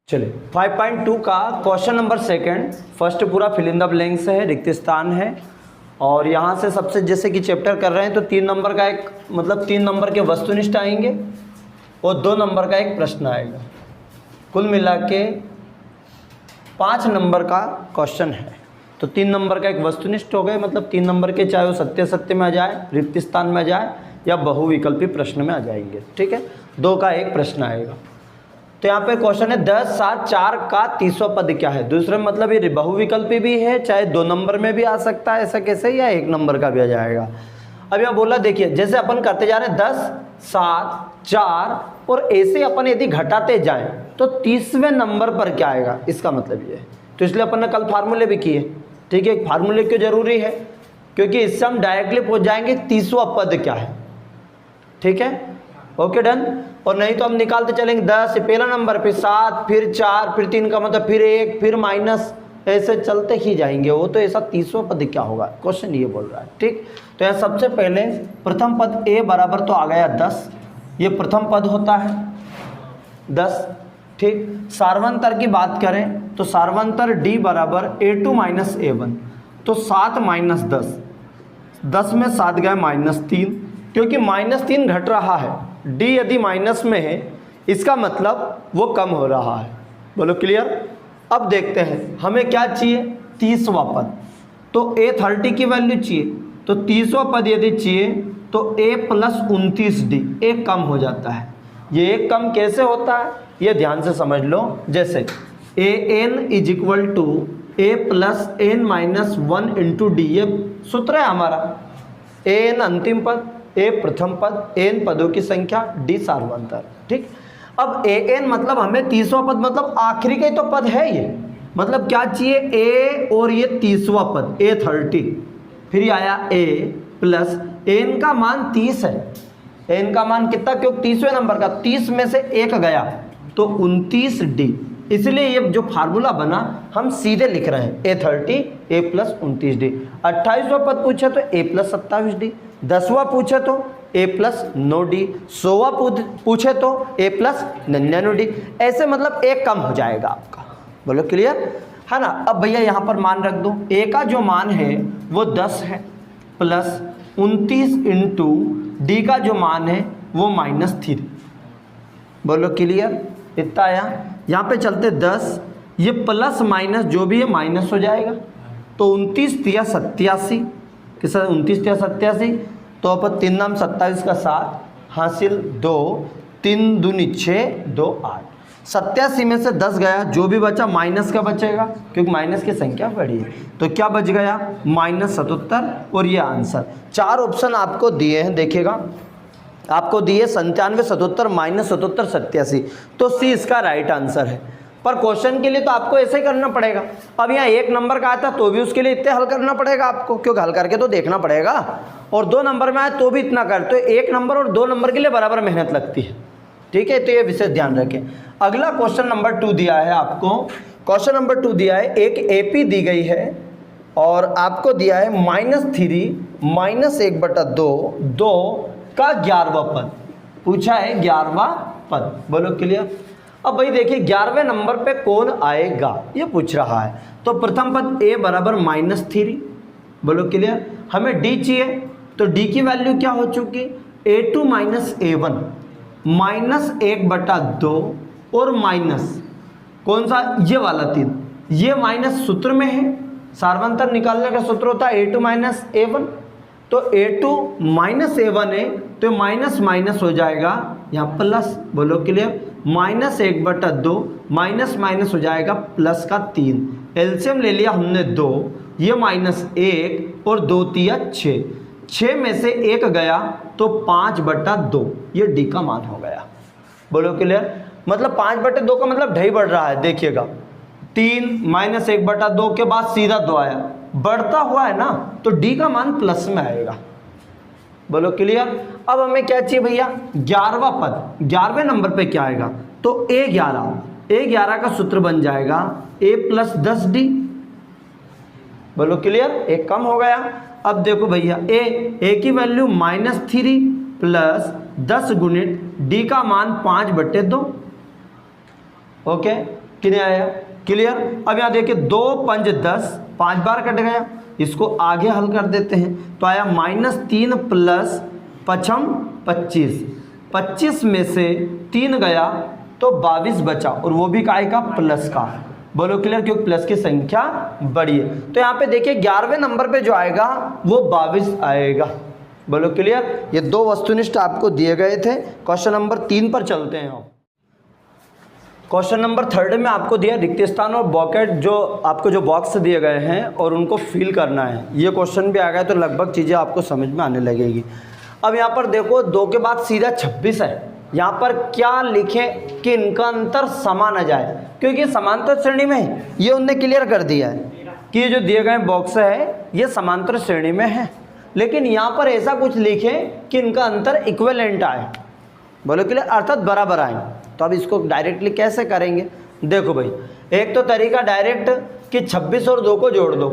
चलिए 5.2 का question number second first पूरा फिल इन द ब्लैंक्स है, रिक्त स्थान है। और यहाँ से सबसे जैसे कि चैप्टर कर रहे हैं तो 3 नंबर का एक मतलब 3 नंबर के वस्तुनिष्ठ आएंगे और 2 नंबर का एक प्रश्न आएगा। कुल मिला के 5 नंबर का क्वेश्चन है। तो 3 नंबर का एक वस्तुनिष्ठ हो गए, मतलब 3 नंबर के चाहे वो सत्य सत्य में आ जाए, रिक्त स्थान में आ जाए या बहुविकल्पी प्रश्न में आ जाएंगे। ठीक है, 2 का एक प्रश्न आएगा। तो यहाँ पे क्वेश्चन है 10, 7, 4 का 30वां पद क्या है। दूसरे मतलब ये बहुविकल्पी भी है, चाहे 2 नंबर में भी आ सकता है ऐसा कैसे, या 1 नंबर का भी आ जाएगा। अब यहाँ बोला देखिए जैसे अपन करते जा रहे हैं 10, 7, 4 और ऐसे अपन यदि घटाते जाएं तो 30वें नंबर पर क्या आएगा, इसका मतलब ये है। तो इसलिए अपन ने कल फार्मूले भी किए। ठीक है, फार्मूले क्यों जरूरी है, क्योंकि इससे हम डायरेक्टली पहुंच जाएंगे 30वां पद क्या है। ठीक है, ओके डन। और नहीं तो हम निकालते चलेंगे 10 पहला नंबर, फिर 7, फिर 4, फिर 3 का मतलब फिर 1, फिर माइनस, ऐसे चलते ही जाएंगे। वो तो ऐसा 30वां पद क्या होगा, क्वेश्चन ये बोल रहा है। ठीक, तो यहाँ सबसे पहले प्रथम पद a बराबर तो आ गया 10, ये प्रथम पद होता है 10। ठीक, सार्वंतर की बात करें तो सार्वंतर d बराबर a2 माइनस a1, तो 7 माइनस 10, 10 में 7 गए -3, क्योंकि -3 घट रहा है। d यदि माइनस में है इसका मतलब वो कम हो रहा है। बोलो क्लियर। अब देखते हैं हमें क्या चाहिए, 30वां पद। तो a 30 की वैल्यू चाहिए, तो 30वां पद यदि चाहिए तो a प्लस 29d, एक कम हो जाता है। ये एक कम कैसे होता है ये ध्यान से समझ लो। जैसे an is equal to a plus n minus 1 into D, ये सूत्र है हमारा। an अंतिम पद, a प्रथम पद, n पदों की संख्या, d सार्वंतर। ठीक, अब an मतलब हमें 30वां पद मतलब आखिरी का ही तो पद है ये, मतलब क्या चाहिए a और ये 30वां पद a 30, फिर आया a प्लस n का मान 30 है। n का मान कितना, क्योंकि 30वें नंबर का 30 में से 1 गया तो 29d, इसलिए ये जो फार्मूला बना हम सीधे लिख रहे हैं a 30 a प्लस 29d। 28वां पद पूछे तो a प्लस 27d, 10वां पूछे तो a प्लस 9d, 100वां पूछे तो a प्लस 99d, ऐसे मतलब एक कम हो जाएगा आपका। बोलो क्लियर है ना। अब भैया यहाँ पर मान रख दो, a का जो मान है वो 10 है, प्लस 29 इंटू डी का जो मान है वो -3। बोलो क्लियर, इतना आया। यहाँ पे चलते 10, ये प्लस माइनस जो भी है माइनस हो जाएगा, तो 29 × 87, किस 29 × 87, तो अपन 3 नाम 27 का 7 हासिल 2, 3 दूनी 6, 2 8, 87 में से 10 गया, जो भी बचा माइनस का बचेगा क्योंकि माइनस की संख्या बड़ी है, तो क्या बच गया -77। और ये आंसर 4 ऑप्शन आपको दिए हैं, देखिएगा आपको दिए 97, 77, -77, 87, तो सी इसका राइट आंसर है। पर क्वेश्चन के लिए तो आपको ऐसे ही करना पड़ेगा। अब यहाँ 1 नंबर का आता तो भी उसके लिए इतने हल करना पड़ेगा आपको, क्योंकि हल करके तो देखना पड़ेगा। और 2 नंबर में आए तो भी इतना कर, तो 1 नंबर और 2 नंबर के लिए बराबर मेहनत लगती है। ठीक है, तो ये विशेष ध्यान रखें। अगला क्वेश्चन नंबर 2 दिया है आपको। क्वेश्चन नंबर 2 दिया है, एक एपी दी गई है और आपको दिया है -3 -1/2 2 का 11वां पद पूछा है, 11वां पद। बोलो क्लियर। अब भाई देखिए 11वें नंबर पे कौन आएगा ये पूछ रहा है। तो प्रथम पद a बराबर -3। बोलो क्लियर। हमें d चाहिए, तो d की वैल्यू क्या हो चुकी, a2 माइनस a1 -1/2 और माइनस कौन सा, ये वाला 3, ये माइनस सूत्र में है। सार्वंतर निकालने का सूत्र होता है a2 माइनस a1, तो a2 माइनस a1 है तो माइनस माइनस हो जाएगा यहाँ प्लस। बोलो क्लियर। -1/2 माइनस माइनस हो जाएगा प्लस का 3, एलसीएम ले लिया हमने 2, ये -1 और 2 × 6, 6 में से 1 गया तो 5/2, ये डी का मान हो गया। बोलो क्लियर। मतलब 5/2 का मतलब ढाई बढ़ रहा है, देखिएगा 3 -1/2 के बाद सीधा 2 आया, बढ़ता हुआ है ना, तो डी का मान प्लस में आएगा। बोलो क्लियर। अब हमें क्या चाहिए भैया, 11वां पद, 11वें नंबर पे क्या आएगा, तो a11 का सूत्र बन जाएगा a प्लस 10d। बोलो क्लियर, एक कम हो गया। अब देखो भैया a की वैल्यू -3 प्लस 10 गुणित d का मान 5/2। ओके, कितने आया, क्लियर। अब यहाँ देखिए 2 5 10, 5 बार कट गया, इसको आगे हल कर देते हैं तो आया -3 प्लस 5 25, 25 में से 3 गया तो 22 बचा, और वो भी काय का, प्लस का। बोलो क्लियर, क्योंकि प्लस की संख्या बड़ी है। तो यहाँ पे देखिए 11वें नंबर पे जो आएगा वो 22 आएगा। बोलो क्लियर। ये 2 वस्तुनिष्ठ आपको दिए गए थे। क्वेश्चन नंबर 3 पर चलते हैं। क्वेश्चन नंबर 3 में आपको दिया रिक्त स्थान और बॉकेट, जो आपको जो बॉक्स दिए गए हैं और उनको फिल करना है। ये क्वेश्चन भी आ गया तो लगभग चीज़ें आपको समझ में आने लगेगी। अब यहाँ पर देखो 2 के बाद सीधा 26 है। यहाँ पर क्या लिखें कि इनका अंतर समान आ जाए, क्योंकि समांतर श्रेणी में है। ये उनने क्लियर कर दिया है कि ये जो दिए गए बॉक्स है ये समांतर श्रेणी में है, लेकिन यहाँ पर ऐसा कुछ लिखें कि इनका अंतर इक्विवेलेंट आए। बोलो क्लियर, अर्थात बराबर आए। तो अब इसको डायरेक्टली कैसे करेंगे, देखो भाई, एक तो तरीका डायरेक्ट कि 26 और 2 को जोड़ दो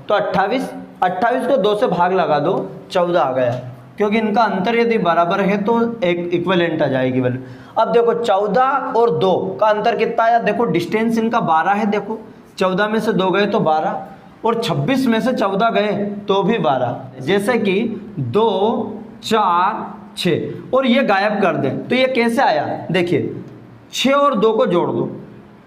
तो 28, 28 को 2 से भाग लगा दो, 14 आ गया, क्योंकि इनका अंतर यदि बराबर है तो एक इक्विवेलेंट आ जाएगी वैल्यू। अब देखो 14 और 2 का अंतर कितना आया, देखो डिस्टेंस इनका 12 है। देखो 14 में से 2 गए तो 12, और 26 में से 14 गए तो भी 12। जैसे कि 2 4 6 और ये गायब कर दें तो ये कैसे आया, देखिए 6 और 2 को जोड़ दो,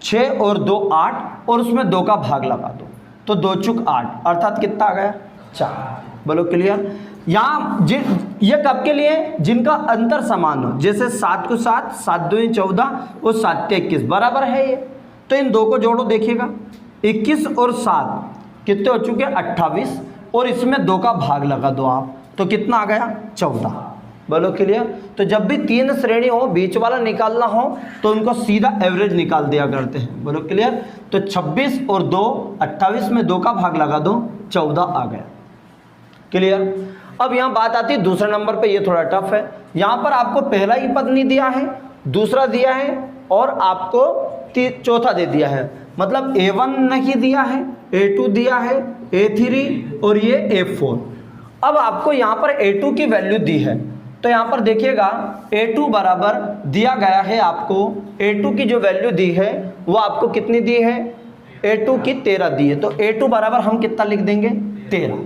6 और 2 8, और उसमें 2 का भाग लगा दो तो 2 चुक 8, अर्थात कितना आ गया, 4। बोलो क्लियर। यहाँ ये कब के लिए, जिनका अंतर समान हो, जैसे 7 को 7, 7 2 14 और 7 21 बराबर है ये। तो इन 2 को जोड़ो, देखिएगा 21 और 7 कितने हो चुके, 28, और इसमें 2 का भाग लगा दो आप तो कितना आ गया, 14। बोलो क्लियर। तो जब भी 3 श्रेणी हो, बीच वाला निकालना हो तो उनको सीधा एवरेज निकाल दिया करते हैं। बोलो क्लियर। तो 26 और 2 28 में 2 का भाग लगा दो, 14 आ गया। क्लियर। अब यहाँ बात आती है दूसरे नंबर पे, ये थोड़ा टफ है। यहाँ पर आपको पहला ही पद नहीं दिया है, दूसरा दिया है और आपको चौथा दे दिया है। मतलब A1 नहीं दिया है, A2 दिया है, A3 और ये A4। अब आपको यहाँ पर A2 की वैल्यू दी है, तो यहाँ पर देखिएगा A2 बराबर दिया गया है आपको, A2 की जो वैल्यू दी है वो आपको कितनी दी है, A2 की 13 दी है। तो A2 बराबर हम कितना लिख देंगे, 13।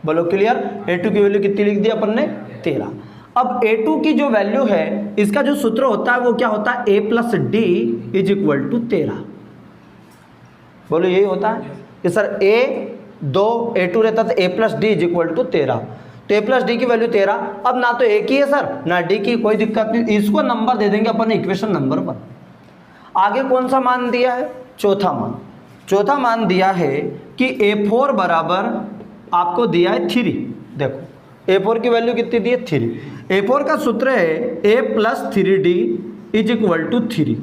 बोलो क्लियर। A2 की वैल्यू कितनी लिख दी अपन ने, 13। अब A2 की जो वैल्यू है, इसका जो सूत्र होता है वो क्या होता है, A plus D is equal to 13। बोलो यही होता है कि सर A2 रहता था, A plus D is equal to 13, तो A प्लस डी की वैल्यू 13। अब ना तो A की है सर ना D की, कोई दिक्कत नहीं, इसको नंबर दे देंगे अपन इक्वेशन नंबर 1। आगे कौन सा मान दिया है, चौथा मान। चौथा मान दिया है कि A4 बराबर आपको दिया है 3। देखो A4 की वैल्यू कितनी दी है, 3। A4 का सूत्र है A plus 3D is equal to 3,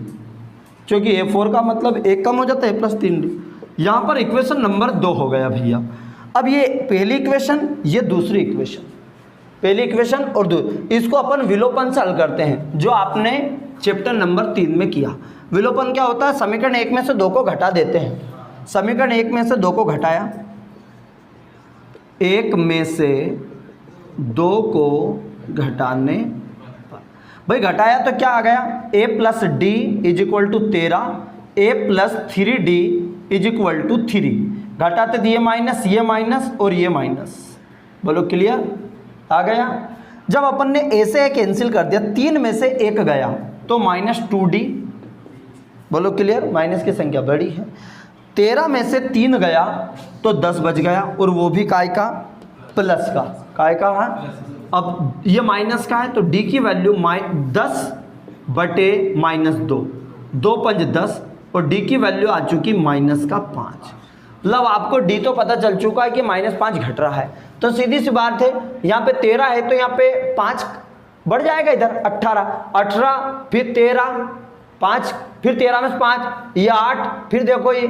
क्योंकि A4 का मतलब 1 कम हो जाता है, A प्लस 3D। यहाँ पर इक्वेशन नंबर 2 हो गया भैया। अब ये पहली इक्वेशन, ये दूसरी इक्वेशन, पहली इक्वेशन और इसको अपन विलोपन से हल करते हैं, जो आपने चैप्टर नंबर 3 में किया। विलोपन क्या होता है, समीकरण 1 में से 2 को घटा देते हैं। समीकरण 1 में से 2 को घटाया, 1 में से 2 को घटाने पर, भाई घटाया तो क्या आ गया, A plus D is equal to 13, A plus 3D is equal to 3। घटाते तो ये माइनस और ये माइनस। बोलो क्लियर, आ गया। जब अपन ने A से A कैंसिल कर दिया, 3 में से 1 गया तो -2D। बोलो क्लियर, माइनस की संख्या बड़ी है। 13 में से 3 गया तो 10 बच गया, और वो भी काय का, प्लस का। काय का है, अब ये माइनस का है तो D की वैल्यू 10 बटे -2, 2 5 10, और D की वैल्यू आ चुकी -5। मतलब आपको D तो पता चल चुका है कि -5 घट रहा है, तो सीधी सी बात है, यहाँ पे 13 है तो यहाँ पे 5 बढ़ जाएगा, इधर 18 फिर 13 5, फिर 13 में से 5 ये 8, फिर देखो ये।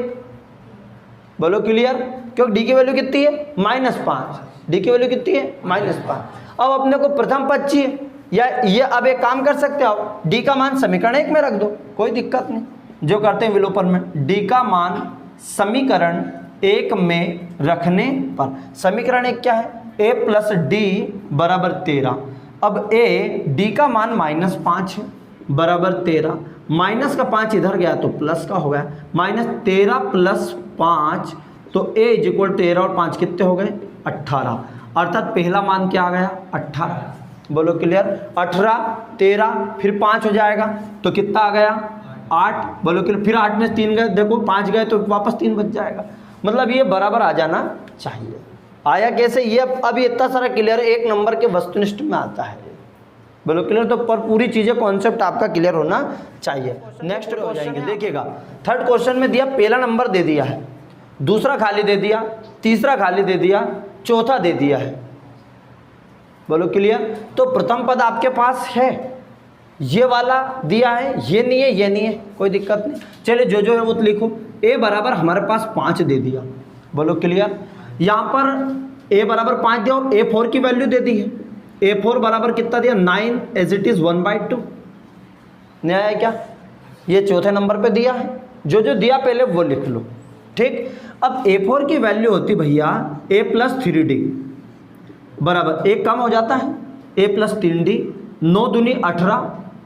बोलो क्लियर, क्योंकि D की वैल्यू कितनी है, -5। D की वैल्यू कितनी है, -5। अब अपने को प्रथम पद चाहिए, या ये अब एक काम कर सकते हो, D का मान समीकरण 1 में रख दो, कोई दिक्कत नहीं। जो करते हैं विलोपन में, D का मान समीकरण 1 में रखने पर, समीकरण 1 क्या है, A प्लस डी बराबर 13। अब D का मान -5 है, बराबर 13, माइनस का 5 इधर गया तो प्लस का हो गया, -13 + 5, तो a = 13 और 5 कितने हो गए 18, अर्थात पहला मान क्या आ गया 18। बोलो क्लियर, 18 13 फिर 5 हो जाएगा तो कितना आ गया 8। बोलो क्लियर, फिर 8 में 3 गए, देखो 5 गए तो वापस 3 बच जाएगा, मतलब ये बराबर आ जाना चाहिए। आया कैसे, ये अब इतना सारा क्लियर एक नंबर के वस्तुनिष्ठ में आता है। बोलो क्लियर, तो पर पूरी चीजें कॉन्सेप्ट आपका क्लियर होना चाहिए। नेक्स्ट हो जाएंगे, देखिएगा थर्ड क्वेश्चन में दिया, पहला नंबर दे दिया है, दूसरा खाली दे दिया, तीसरा खाली दे दिया, चौथा दे दिया है। बोलो क्लियर, तो प्रथम पद आपके पास है, ये वाला दिया है, ये नहीं है, ये नहीं है, कोई दिक्कत नहीं, चलिए जो है वो तो लिखो। a बराबर हमारे पास 5 दे दिया। बोलो क्लियर, यहाँ पर a बराबर 5 दिया और a4 की वैल्यू दे दी है। a4 बराबर कितना दिया 9, एज इट इज 1/2। नहीं आया क्या, ये चौथे नंबर पे दिया है, जो दिया पहले वो लिख लो। ठीक, अब a4 की वैल्यू होती भैया a + 3d बराबर, एक कम हो जाता है a + 3d, 9 दूनी 18,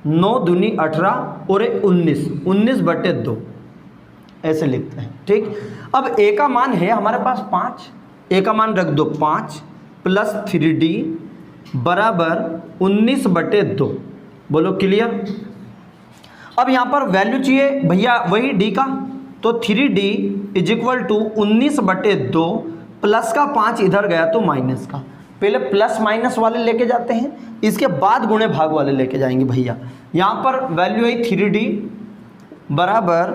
9 दूनी 18 और 19, 19/2 ऐसे लिखते हैं। ठीक, अब a का मान है हमारे पास 5, a का मान रख दो 5 + 3d बराबर 19/2। बोलो क्लियर, अब यहाँ पर वैल्यू चाहिए भैया वही d का, तो 3d = 19/2, प्लस का 5 इधर गया तो माइनस का, पहले प्लस माइनस वाले लेके जाते हैं, इसके बाद गुणे भाग वाले लेके जाएंगे भैया। यहाँ पर वैल्यू है 3d बराबर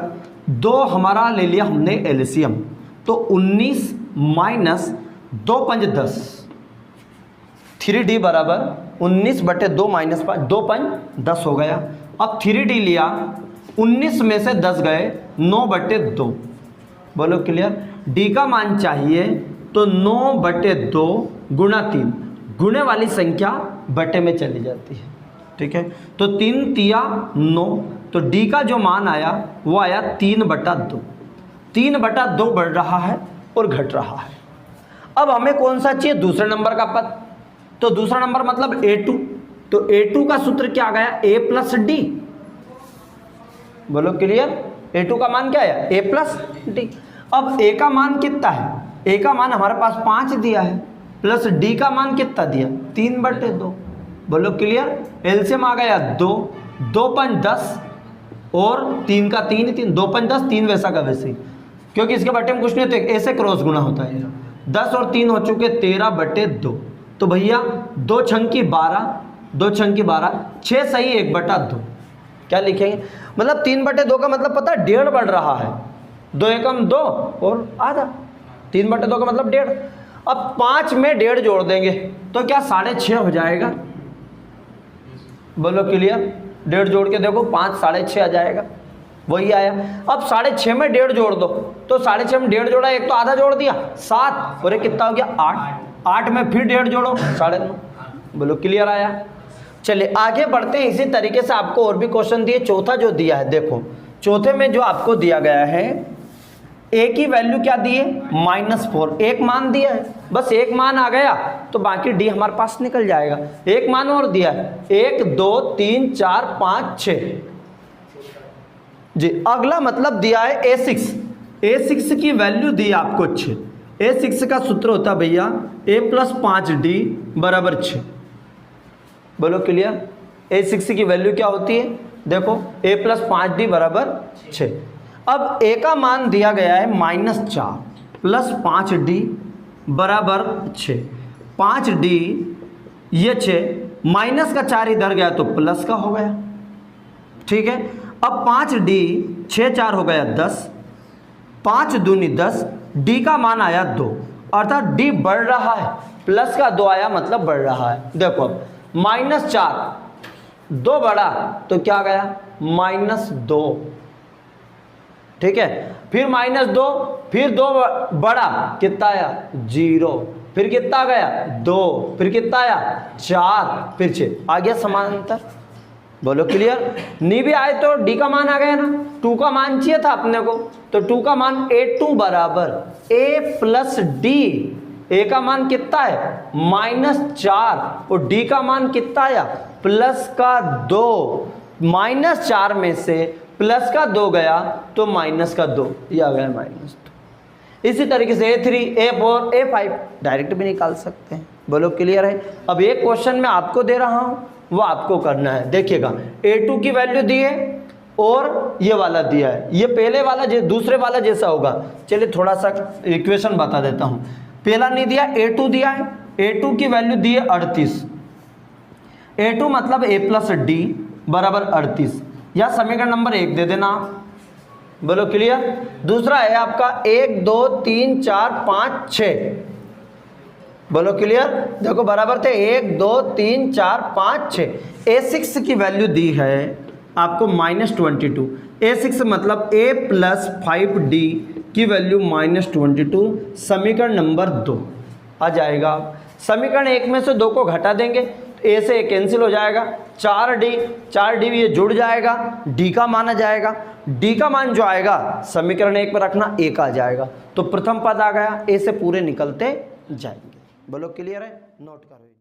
2, हमारा ले लिया हमने एलसीएम, तो 19 - 2 × 5 = 10, 3d बराबर 19/2 - 5, 2 × 5 = 10 हो गया। अब 3d लिया, 19 में से 10 गए, 9/2। बोलो क्लियर, d का मान चाहिए तो 9/2 × 3, गुणे वाली संख्या बटे में चली जाती है। ठीक है, तो 3 तिया 9, तो d का जो मान आया वो आया 3/2। 3/2 बढ़ रहा है और घट रहा है। अब हमें कौन सा चाहिए, दूसरे नंबर का पद, तो दूसरा नंबर मतलब a2, तो a2 का सूत्र क्या आ गया a + d। बोलो क्लियर, a2 का मान क्या है a + d। अब a का मान कितना है, a का मान हमारे पास 5 दिया है, प्लस d का मान कितना दिया 3/2। बोलो क्लियर, एलसीएम आ गया 2, 2 × 5 = 10 और 3 का 3 3, 2 × 5 = 10, 3 वैसा का वैसे ही, क्योंकि इसके बटे में कुछ नहीं होता, ऐसे क्रॉस गुना होता है। 10 और 3 हो चुके 13/2, तो भैया 2 छंकी 12, 2 छंकी 12, 6 सही 1/2। क्या लिखेंगे, मतलब 3/2 का मतलब पता है 1.5 बढ़ रहा है, 2 एकम 2 और आधा, 3/2 का मतलब 1.5। अब 5 में 1.5 जोड़ देंगे तो क्या 6.5 हो जाएगा। बोलो क्लियर, 1.5 जोड़ के देखो 5 6.5 आ जाएगा, वही आया। अब 6.5 में 1.5 जोड़ दो, तो 6.5 में 1.5 जोड़ा, एक तो आधा जोड़ दिया 7, और एक कितना हो गया 8, 8 में फिर 1.5 जोड़ो 9.5। बोलो क्लियर आया। चलिए आगे बढ़ते हैं, इसी तरीके से आपको और भी क्वेश्चन दिए। चौथा जो दिया है, देखो चौथे में जो आपको दिया गया है, a की वैल्यू क्या दी है -4, एक मान दिया है, बस एक मान आ गया तो बाकी d हमारे पास निकल जाएगा। एक मान और दिया है 1 2 3 4 5 6 जी। अगला मतलब दिया है a6, a6 की वैल्यू दी आपको 6। a6 का सूत्र होता है भैया a + 5d बराबर 6। बोलो क्लियर, a6 की वैल्यू क्या होती है, देखो a + 5d बराबर 6। अब a का मान दिया गया है -4 + 5d बराबर 6। 5d ये 6, माइनस का 4 इधर गया तो प्लस का हो गया। ठीक है, अब 5d 6 4 हो गया 10, 5 दूनी 10, d का मान आया 2, अर्थात d बढ़ रहा है, प्लस का 2 आया मतलब बढ़ रहा है। देखो अब -4 2 बढ़ा तो क्या गया -2। ठीक है, फिर -2, फिर 2 बढ़ा कितना आया 0, फिर कितना गया 2, फिर कितना आया 4, फिर 6 आ गया समानांतर। बोलो क्लियर, नहीं भी आए तो d का मान आ गया ना, 2 का मान चाहिए था अपने को, तो 2 का मान a2 बराबर a + d। a का मान कितना है -4 और d का मान कितना आया +2, -4 में से प्लस का 2 गया तो माइनस का 2, ये आ गया -2। इसी तरीके से A3, A4, A5 डायरेक्ट भी निकाल सकते हैं। बोलो क्लियर है। अब एक क्वेश्चन मैं आपको दे रहा हूं, वो आपको करना है। देखिएगा A2 की वैल्यू दी है और ये वाला दिया है, ये पहले वाला दूसरे वाला जैसा होगा। चलिए थोड़ा सा इक्वेशन बता देता हूं। पहला नहीं दिया, A2 दिया है, A2 की वैल्यू दी है 38। A2 मतलब A प्लस डी बराबर 38, या समीकरण नंबर 1 दे देना। बोलो क्लियर। दूसरा है आपका 1 2 3 4 5 6। बोलो क्लियर। देखो बराबर थे 1 2 3 4 5 6। A6 की वैल्यू दी है आपको -22। A6 मतलब A प्लस 5D की वैल्यू -22, समीकरण नंबर 2 आ जाएगा। समीकरण 1 में से 2 को घटा देंगे तो A से A कैंसिल हो जाएगा। 4D भी ये जुड़ जाएगा, D का मान आ जाएगा। D का मान जो आएगा समीकरण 1 पर रखना, 1 आ जाएगा। तो प्रथम पद आ गया, A से पूरे निकलते जाएंगे। बोलो क्लियर है, नोट करो।